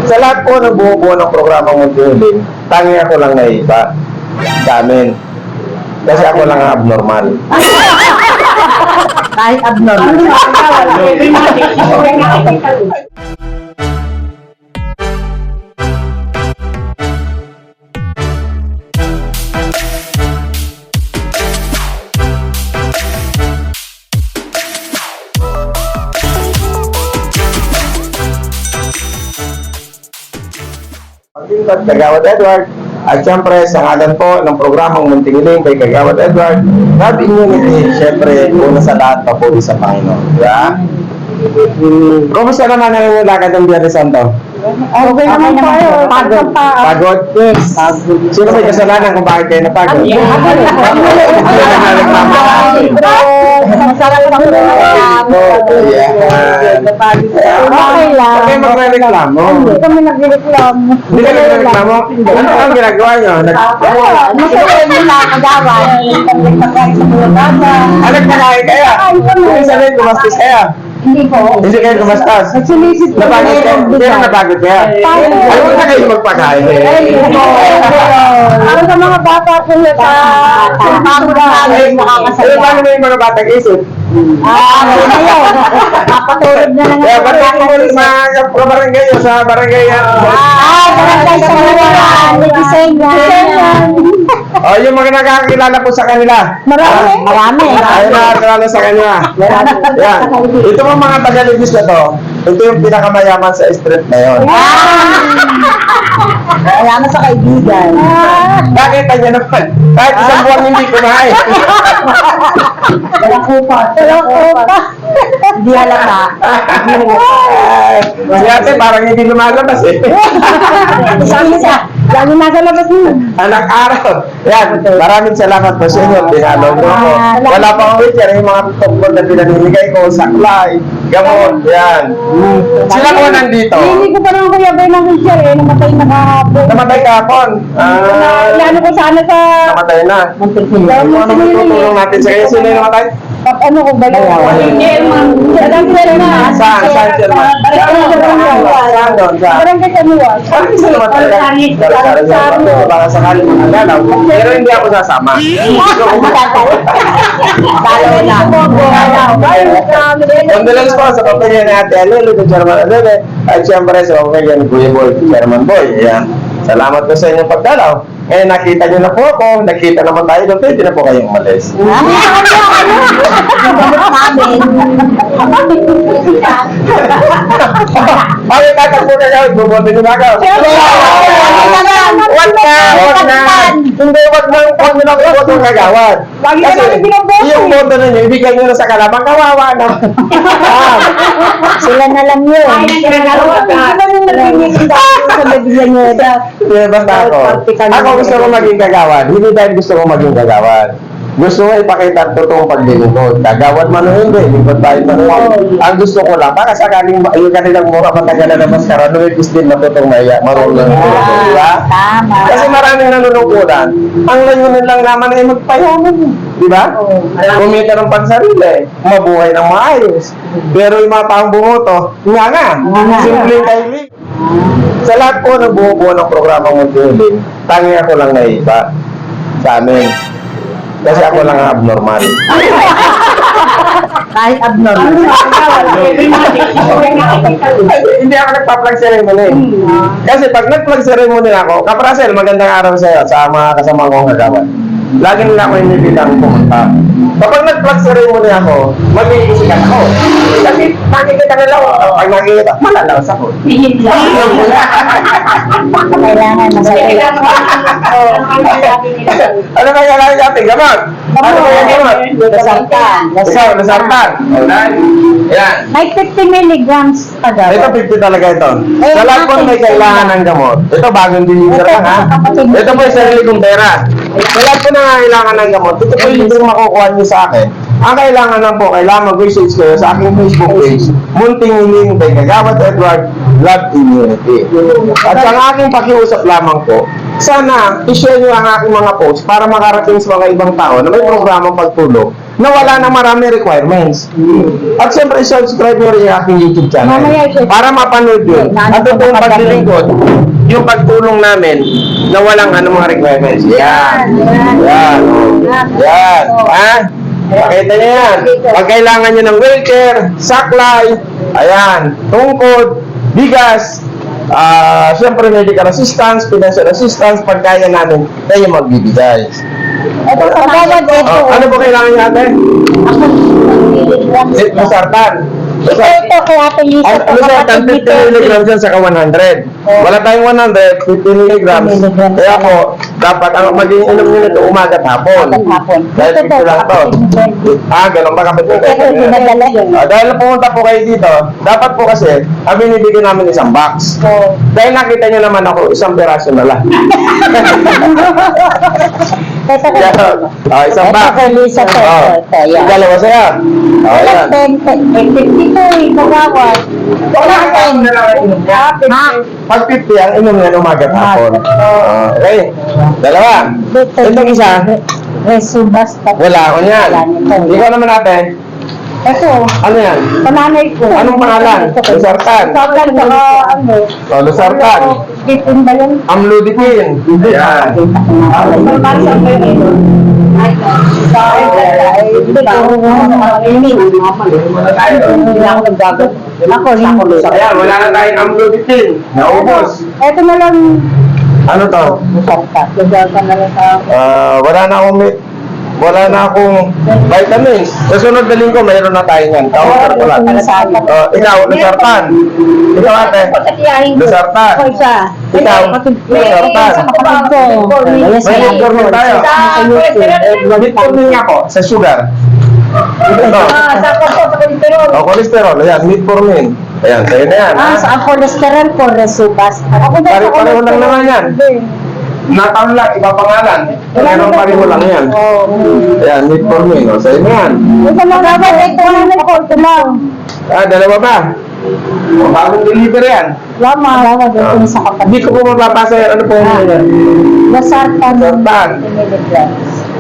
Sa lahat po ng buo-buo ng programang Muntingan, tangi ako lang na iba sa amin. Kasi ako lang ang abnormal. Kahit abnormal. Pagkintad, Kagawad Edward. At siyempre, sa ngalan po ng programang Muntingiling kay Kagawad Edward, God Immunity, siyempre, una sa lahat, papuri sa Panginoon. Diba? Kumusta naman ang lakad ng Biyernes Santo? Okay naman po. Pagod. Pagod? Yes. Sino may kasalanan kung bakit kayo napagod? Masarap ang reklamo. Okay lang. Okay, magre-reklamo. Hindi kami nagreklamo. Hindi ka nagreklamo? Ano ang ginagawa nyo? Masarap nila kagawan. Nagpagkain sa mga bata. Nagpakain kaya? Kung sabihin, gumastos kaya? Hindi po. Hindi kayo gumastos? Nagsulisit po. Napagod kayo? Pero napagod kaya? Ayaw na kayo magpakain eh. Para sa mga bata po sa pagod namin Ano paano mo yung mga batang isip? ngayon. Napatulog na lang. Kaya ba't hindi mo mga kabarangay o sa barangay yan? Barangay sa mga Disenyan. O, yung mga nakakakilala po sa kanila. Marami. Ay, nakakilala sa kanila. Yan. Ito mga taga-Legis na to. Ito yung pinakamayaman sa street na yun. Marami sa kaibigan. Nakita niya naman. Kahit isang buwan hindi kumain. Walang upa. Hindi halata. Si ate parang hindi lumalabas eh. Sabi siya, lagi nasa labas mo. Anak araw. Yan. Maraming salamat po sa inyo. Pinalo mo ako. Wala pa akong wait. Yan yung mga tungkol na pinamimigay ko. Saklay. Gamot. Yan. Sila po nandito. Hindi ko pa naman kuya Bay ng wheelchair eh. Namatay na kahapon. Namatay kahapon. Iano ko sana sa... Namatay na. Ano mo tutulong natin sa kayo? Sino yung namatay? Ano ko ba yun? Saan sila na? Saan sila? Saan doon? Saan? Barangay sa Luwas. Parang isa naman talaga. Baka sakali mga galaw. Pero hindi ako sasama. Dalaw na. Condolence po sa pamilya ni Ate Alelo, ni Chairman Alele, at siyempre sa pamilya ni Kuya Boy, Chairman Boy. Ayan. Salamat po sa inyong pagdalaw. Ngayon nakita niyo na po ako, nakita naman tayo doon, pwede na po kayong umalis. Ay, tatakbo na kayo, bumote niyo na kayo. Wag na. Hindi, wag mo na bumote ng kagawad. Kasi yung boto na niyo, ibigay niyo na sa kalabang, kawawa na. Sila na lang yun. Basta ako. Ako gusto ko maging kagawad. Hindi dahil gusto ko maging kagawad. Gusto ko ipakita ang totoong paglilingkod. Kagawad man o hindi, lingkod tayo man o hindi. Ang gusto ko lang, baka sakaling yung kanilang mura matagalan na maskara, numipis din na totoong marunong. Diba? Tama. Kasi maraming nanunungkulan. Ang layunin lang naman ay magpayaman. Diba? Kumita ng pansarili. Mabuhay ng maayos. Pero yung mga taong bumoto, nga. Simpleng kailig. Sa lahat po ng buo-buo ng programang Muntingan, tangi ako lang na iba sa amin. Kasi ako lang ang abnormal. Kahit abnormal. Hindi ako nagpa-plug ceremony. Kasi pag nag-plug ceremony ako, Kaprasel, magandang araw sa iyo sa mga kasama kong kagawad. Lagi nila ako inibilang pumunta. Kapag nag-plug ceremony ako, mag-iisikan ako. Kasi nakikita nila ako. Pag nakikita, malalawas ako. Kailangan na ba? Ano ba yung kailangan natin? Gamot? Ano ba yung gamot? Nasartan. Nasartan. Alright. Yan. May 50 milligrams Ito tagaw. 50 talaga ito. Sa lahat po may kailangan ng gamot. Ito bagong deliver lang ha. Ito po yung sarili kong pera. Sa lahat po na kailangan ng gamot, ito po yung makukuha niyo sa akin. Ang kailangan lang po, kailangan mag-research kayo sa aking Facebook page, Muntingiling kay Kagawad Edward, Blood Immunity. At ang aking pakiusap lamang po, sana i-share niyo ang aking mga posts para makarating sa mga ibang tao na may programang pagtulong na wala na marami requirements. At siyempre, subscribe nyo rin yung aking YouTube channel Mamaya, sir. para mapanood yun. At ito yung paglilingkod, yung pagtulong namin na walang mga requirements. Yan. Yan. Yan. Ha? Pakita nyo yan. Pag kailangan nyo ng wheelchair, saklay, ayan, tungkod, bigas, siyempre medical assistance, financial assistance, pag kaya namin, kayo magbibigay. Ito, kagawad ito. Ano po kailangan niya ate? Losartan. Ito kay Ate Lisa. Losartan, 50 mg yan saka 100. Wala tayong 100, 50 mg. Kaya po, dapat ang maging inom nyo nito umaga at hapon. Dahil 50 lang to. Ganun ba kapatid? Dahil pumunta po kayo dito, dapat po kasi, binibigyan namin isang box. Dahil nakita nyo naman ako, isang peraso na lang. Isang box. Ito kay Lisa. Yung dalawa sa'yo. Wala 50 kagawad. Wala 10. Pag 50 ang inom nga umaga at hapon. Okay. Dalawa. Itong isa, Resubas. wala ako niyan. Ikaw naman natin. Ito. Ano yan? Pananay ko. Anong pangalan? Losartan. Losartan saka ano. Losartan. Dipin ba yan? Amlodipine. Yan. Ayan, wala na tayong amlodipine. Naubos. Ito na lang. Ano to? Wala na akong vitamins. Sa sunod na linggo, mayroon na tayo yan. Counter ko lang. Ikaw, Losartan. Ikaw ate. Losartan. Ikaw, Losartan. May metformin tayo. Metformin nga po, sa sugar. Ito. Cholesterol. Ayan, metformin. Ayan, sa'yo na yan. Sa cholesterol ko, Resubas. Pare-pareho lang naman yan. Nataon lang, iba pangalan. Pero pareho lang yan. Ayan, metformin. Sa'yo na yan. Ito lang dapat, ito lang. Dalawa ba? Bagong deliver yan. Lama, ito sa kapatid. Hindi ko po mapapasa yan. Ano po yan? Losartan. Losartan.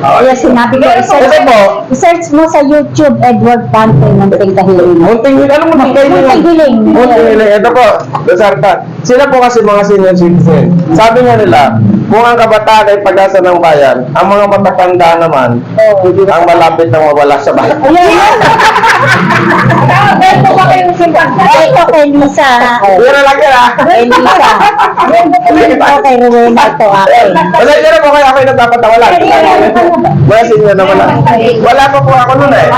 Kaya sinabi ko, Ito po. i-search mo sa YouTube, Edward Dante ng Tingkahiling. Munting hiling. Anong munting hiling? Munting hiling. Munting hiling. Ito po. Losartan. Sila po kasi mga senior citizen. Sabi nga nila, kung ang kabataan ay pag-asa ng bayan, ang mga matatanda naman, ang malapit na mawala sa bayan. Ito kay Lisa. Yan na lang yan ah. Kay Lisa. Ito kay Rowena to akin. Wala yun po kayo ako yung nagpapatawalan. Mga senior naman lang. Wala pa po ako nun eh.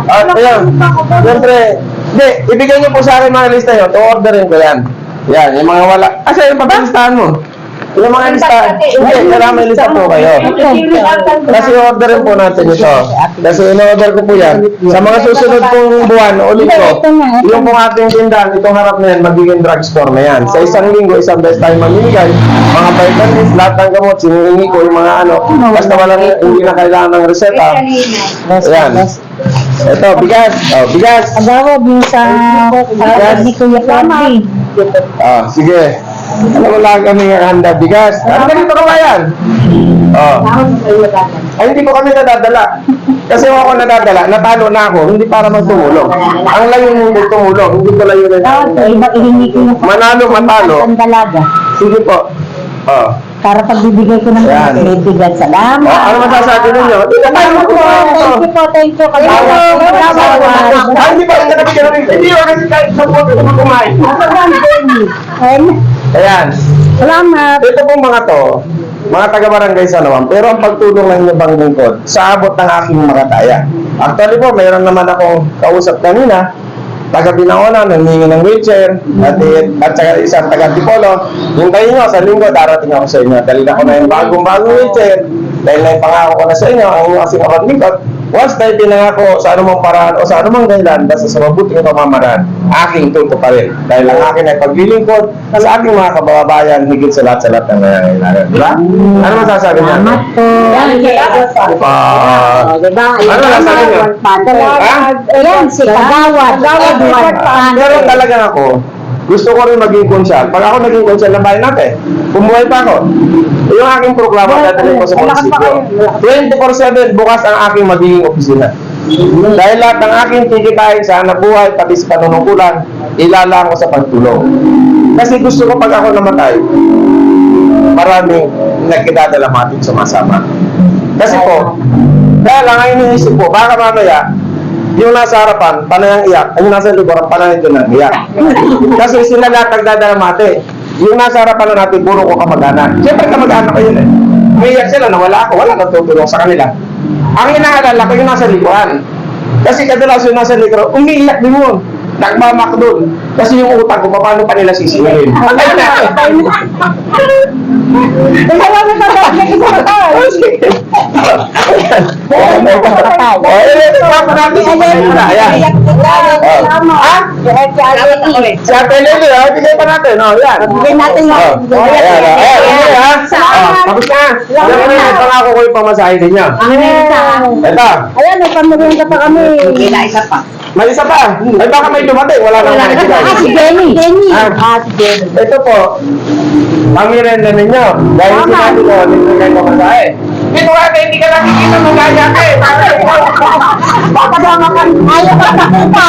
At ayun, siyempre, hindi, ibigay niyo po sa akin mga lista nyo. To-orderin ko yan. Yan, yung mga wala. Asa yung paglistahan mo? Yung mga listahan. Hindi, kailangan may lista po kayo. Kasi orderin po natin ito. Kasi in-order ko po yan. Sa mga susunod pong buwan o linggo, yung pong ating tindahan, itong harap na yan, magiging drugstore na yan. Sa isang linggo, isang beses tayo mamimigay. Mga vitamins, lahat ng gamot, sinihingi ko yung mga ano. Basta walang hindi na kailangan ng reseta. Ayan. Ito, bigas. Bigas. Agawad mo sa ni Kuya Pabli. Sige. Alam mo lang kami handa bigas. Ano ganito ka ba yan? Ay, hindi ko kami nadadala. Kasi kung ako nadadala, natalo na ako, hindi para magtumulong. Ang layo mo tumulong, hindi ko layo na Ihingi ko yung Manalo, matalo. ang dalaga. Sige po. Para pagbibigay ko ng Yan. bigat. Salamat. Ano masasabi ninyo? Hindi na tayo magkumain. Thank you. Ay, hindi pa, hindi ko kasi kahit sa puto ko kumain. Ayan. Salamat. Ito pong mga to, mga taga-barangay sa Nawan, pero ang pagtulong ng inyong bang lingkod, sa abot ng aking mga kaya. Actually po, mayroon naman akong kausap kanina, taga-Binaona, nangingi ng wheelchair, at saka isang taga-Tipolo. Hintayin nyo, sa linggo, darating ako sa inyo. Dahil ako na yung bagong wheelchair, dahil na yung pangako ko na sa inyo, ang inyong kasing lingkod, once na pinangako sa anumang paraan o sa anumang dahilan, basta sa mabuting pamamaraan, aking tuto pa rin. Dahil ang akin ay paglilingkod sa aking mga kababayan, higit sa lahat ng nangangailangan. Diba? Ano masasabi niya? Salamat po. Ano masasabi niya? Ayan, si Kagawad. Pero talaga ako, gusto ko rin maging konsyal. Pag ako naging konsyal ng bayan natin, bumuhay pa ako. Yung aking programa, dadalhin ko sa munisipyo. 24/7 bukas ang aking magiging opisina. Dahil lahat ng aking kikitain sa hanap buhay, pati sa panunungkulan, ilalaan ko sa pagtulong. Kasi gusto ko pag ako namatay, maraming nagkidadalamating sumasama. Kasi po, kaya lang ang iniisip ko, baka mamaya, yung nasa harapan, panay ang iyak, yung nasa likuran, panay ito nang iyak. Kasi sila lahat nagdadalamati. Yung nasa harapan na natin, puro ko kamag-anak. Siyempre kamag-anak ko yun eh. May iyak sila na wala ako, wala natutulong sa kanila. Ang inaalala ko yung nasa likuran. Kasi kadalas yung nasa likuran, umiiyak din mo. Nagmamak doon. Kasi yung utang ko, paano pa nila sisimuhin? Patay na. Kaya mo pa dapat na isa ka. Si Ate Lily, bigay pa natin. Bigyan natin lang. Tapos na. Pangako ko yung pamasahe din niya. Ito. Ayan, nagpamaganda pa kami. May isa pa. Ay baka may dumating. Wala nang nakikita. Si Jenny. Si Jenny. Ito po. Pamirin na ninyo. Dahil sinabi ko, dito kayo pamasahe. Dito ate, hindi ka nakikita ng gaya ka eh. Papagama ka. Ayaw ka nakita.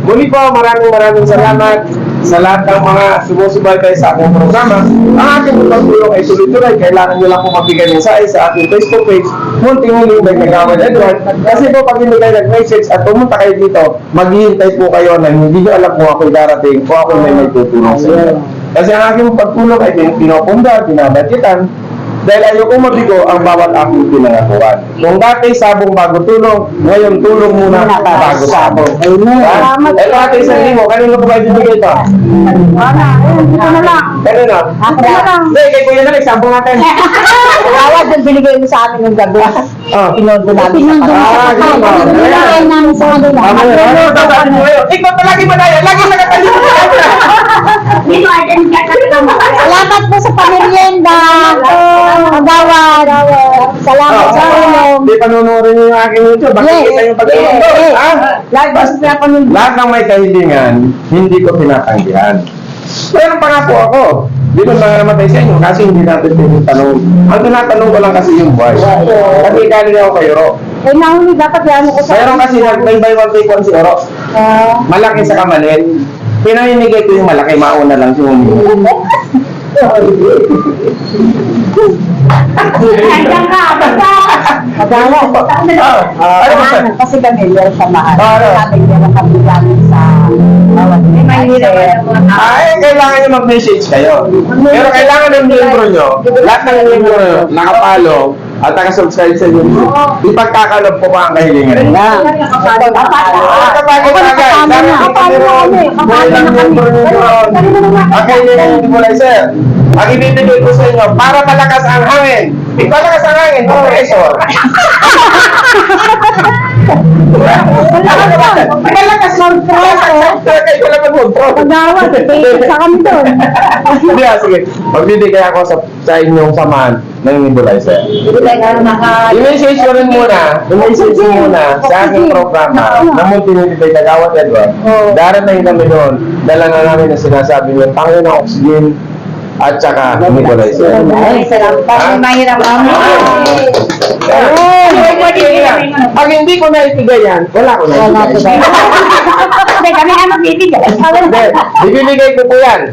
Muli po, maraming salamat sa lahat ng mga sumusubaybay sa aking programa. Ang aking pagtulong ay tuloy-tuloy. Kailangan nyo lang po magbigay mensahe sa aking Facebook page, Munting Huling by Kagawad Edward. Kasi po, pag hindi kayo nag-message at pumunta kayo dito, maghihintay po kayo na hindi nyo alam kung ako'y darating o ako'y may tutulong sa inyo. Kasi ang aking pagtulong ay pinapunda, pinabatitan, dahil ayoko mabigo ang bawat aking pinangakuan. Kung dati sabong bago tulong, ngayon tulong muna bago sabong. Salamat. Ito ate, 1,000. Kanino ko ba ibibigay ito? Wala. Ito na lang. Kanino? Ako na lang. Hindi, kay Kuya na sabong natin. Awad yung binigay mo sa amin ng gabi. Oh. Pinundo namin sa kanila. Binigay namin sa kanila. Ikaw palagi madaya, lagi nakatalikod ka. Salamat po sa pamilyenda. Magawad. Salamat sa ulong. Hindi panunurin niyo yung aking YouTube. Bakit kita yung pagtulong doon? Lahat ng may kahilingan, hindi ko pinatanggihan. Pero pangako ako, di ba namatay sa inyo kasi hindi natin tinatanong. Ang tinatanong ko lang kasi yung buhay. Kasi galing ako kay Oro. Eh, nahuli dapat yan ako sa... Mayroon kasi nag-buy one take one si Oro. Malaki sa kamalit. Pinamimigay ko yung malaki, mauna lang siya humingi. Magawad. Kasi kami, meron sa mahal. Sabi niya na kami namin sa... Ay, kailangan nyo mag-message kayo. Pero kailangan ng membro nyo, lahat ng membro nyo, nakapalo, at nakasubscribe sa YouTube, ipagkakalob po pa ang kahilingan nila. Kapag-kapag-kapag, ang kahilingan nyo mula, sir. Ang ibibigay ko sa inyo, para malakas ang hangin. Ipalakas ang hangin, compressor. Malakas ang compressor. Wala ka mag-control. Magawad. Sa kami doon. Hindi sige. Magbibigay ako sa inyong samahan ng nebulizer. I-message ko rin muna. I-message ko muna sa aking programa na Munting Huling Kagawad Edward. Darating kami doon. Dala na namin na sinasabi niyo, Panginoon ng oxygen at saka nebulizer. Salamat. Mahirap kami. Pag hindi ko naibigay yan, wala ko naibigay. Hindi, kami ang magbibigay. Hindi, ibibigay ko po yan.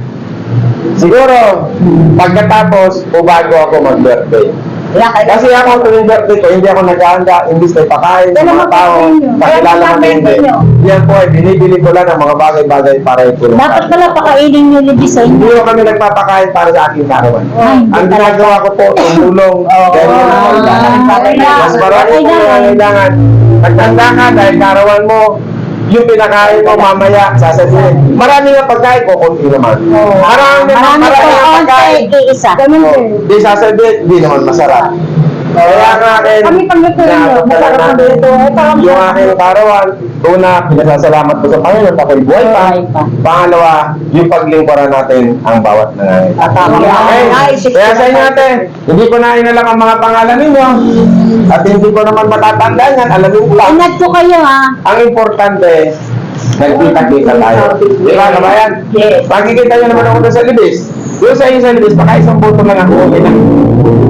Siguro, pagkatapos o bago ako mag-birthday. Kasi ako tuwing birthday ko, hindi ako naghahanda, imbis na ipakain sa mga tao, pakilala mo hindi. Yan po ay binibili ko lang ng mga bagay-bagay para itulong. Dapat pala pakainin nyo ni Design. Hindi ko kami nagpapakain para sa aking karawan. Ang ginagawa ko po, tumulong. Dahil mas marami po yung kailangan. Nagtanda ka dahil karawan mo, yung pinakain mo mamaya, sasabihin. Marami nga pagkain ko, konti naman. Marami nga pagkain. Isa. Di sasabihin, di naman masarap. Kaya nga akin, Kami pagluto nyo, masarap ang dito. yung aking karawan, una, pinasasalamat ko sa Panginoon, ako'y buhay pa. Pangalawa, yung paglingkuran natin ang bawat nangyayari. Kaya sa inyo natin, hindi ko na inalang ang mga pangalan ninyo, at hindi ko naman matatandaan yan, alamin ko lang. Ingat po kayo ha. Ang importante, nagkita-kita tayo. Di ba, kabayan? Yes. Makikita nyo naman ako doon sa libis. Doon sa iyo sa libis, baka isang buto lang ako, okay na.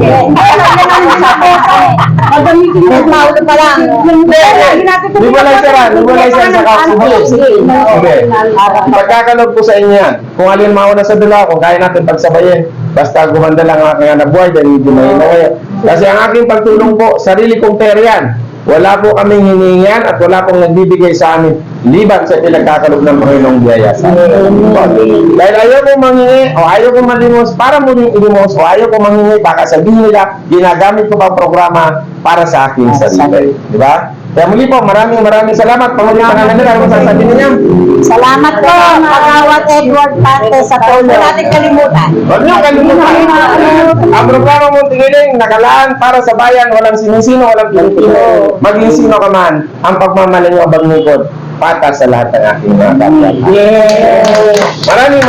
Yes. Gagamitin mo. Paulo pa lang. Di ba lang sa kakasubo? Sige. Pagkakalog ko sa inyo yan. Kung alin mauna sa dalawa, kung kaya natin pagsabayin. Basta gumanda lang ang aking anak buhay, dahil hindi na ngayon. Kasi ang aking pagtulong po, sarili kong pera yan. Wala po kaming hiningian at wala pong nagbibigay sa amin liban sa pinagkakalog ng Panginoong biyaya sa amin. Dahil ayaw kong manghingi o ayaw kong malimos para muling ilimos o ayaw kong manghingi, baka sabihin nila, ginagamit ko pa ang programa para sa aking sarili. Di ba? Kaya muli po, maraming salamat. Pangulit pangalan nila, ano sasabihin niya? Salamat po, Pagawat Edward Pate sa tulong. Huwag natin kalimutan. Huwag niyo kalimutan. Ang programa mong tingiling, nakalaan para sa bayan, walang sinisino, walang Pilipino. Maging sino ka man, ang pagmamaling o bangnikod, patas sa lahat ng aking mga kapwa. Maraming